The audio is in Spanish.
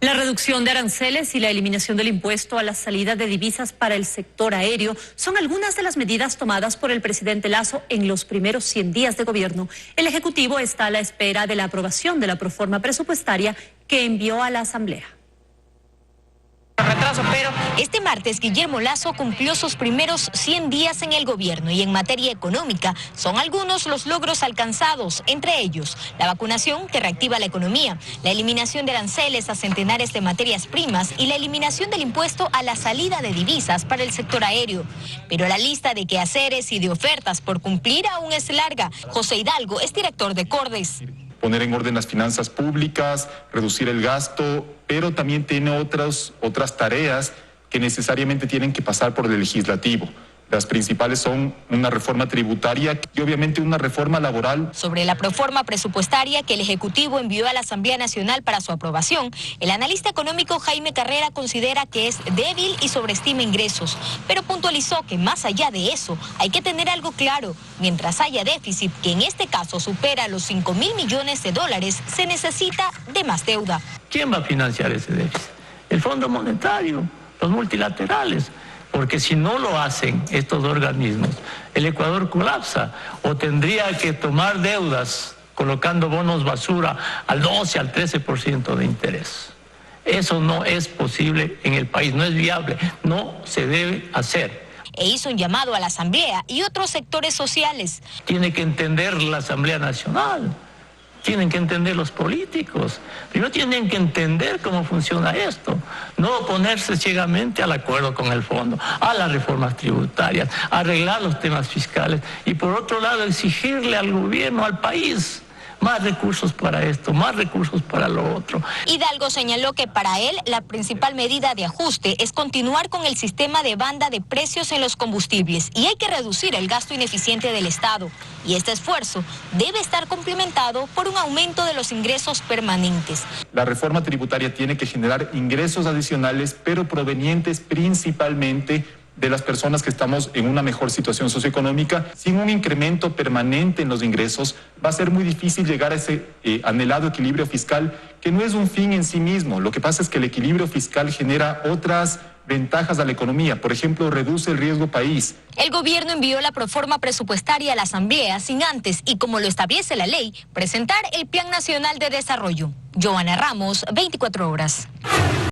La reducción de aranceles y la eliminación del impuesto a la salida de divisas para el sector aéreo son algunas de las medidas tomadas por el presidente Lasso en los primeros 100 días de gobierno. El Ejecutivo está a la espera de la aprobación de la proforma presupuestaria que envió a la Asamblea. Pero este martes Guillermo Lasso cumplió sus primeros 100 días en el gobierno y en materia económica son algunos los logros alcanzados, entre ellos la vacunación que reactiva la economía, la eliminación de aranceles a centenares de materias primas y la eliminación del impuesto a la salida de divisas para el sector aéreo. Pero la lista de quehaceres y de ofertas por cumplir aún es larga. José Hidalgo es director de Cordes. Poner en orden las finanzas públicas, reducir el gasto, pero también tiene otras tareas que necesariamente tienen que pasar por el legislativo. Las principales son una reforma tributaria y obviamente una reforma laboral. Sobre la proforma presupuestaria que el Ejecutivo envió a la Asamblea Nacional para su aprobación, el analista económico Jaime Carrera considera que es débil y sobreestima ingresos, pero puntualizó que más allá de eso hay que tener algo claro. Mientras haya déficit, que en este caso supera los 5.000 millones de dólares, se necesita de más deuda. ¿Quién va a financiar ese déficit? El Fondo Monetario, los multilaterales. Porque si no lo hacen estos organismos, el Ecuador colapsa o tendría que tomar deudas colocando bonos basura al 12, al 13% de interés. Eso no es posible en el país, no es viable, no se debe hacer. E hizo un llamado a la Asamblea y otros sectores sociales. Tiene que entender la Asamblea Nacional. Tienen que entender los políticos. Primero tienen que entender cómo funciona esto. No oponerse ciegamente al acuerdo con el fondo, a las reformas tributarias, arreglar los temas fiscales y por otro lado exigirle al gobierno, al país, más recursos para esto, más recursos para lo otro. Hidalgo señaló que para él la principal medida de ajuste es continuar con el sistema de banda de precios en los combustibles y hay que reducir el gasto ineficiente del Estado. Y este esfuerzo debe estar complementado por un aumento de los ingresos permanentes. La reforma tributaria tiene que generar ingresos adicionales, pero provenientes principalmente de las personas que estamos en una mejor situación socioeconómica. Sin un incremento permanente en los ingresos, va a ser muy difícil llegar a ese anhelado equilibrio fiscal, que no es un fin en sí mismo. Lo que pasa es que el equilibrio fiscal genera otras ventajas a la economía. Por ejemplo, reduce el riesgo país. El gobierno envió la proforma presupuestaria a la Asamblea sin antes, y como lo establece la ley, presentar el Plan Nacional de Desarrollo. Joana Ramos, 24 horas.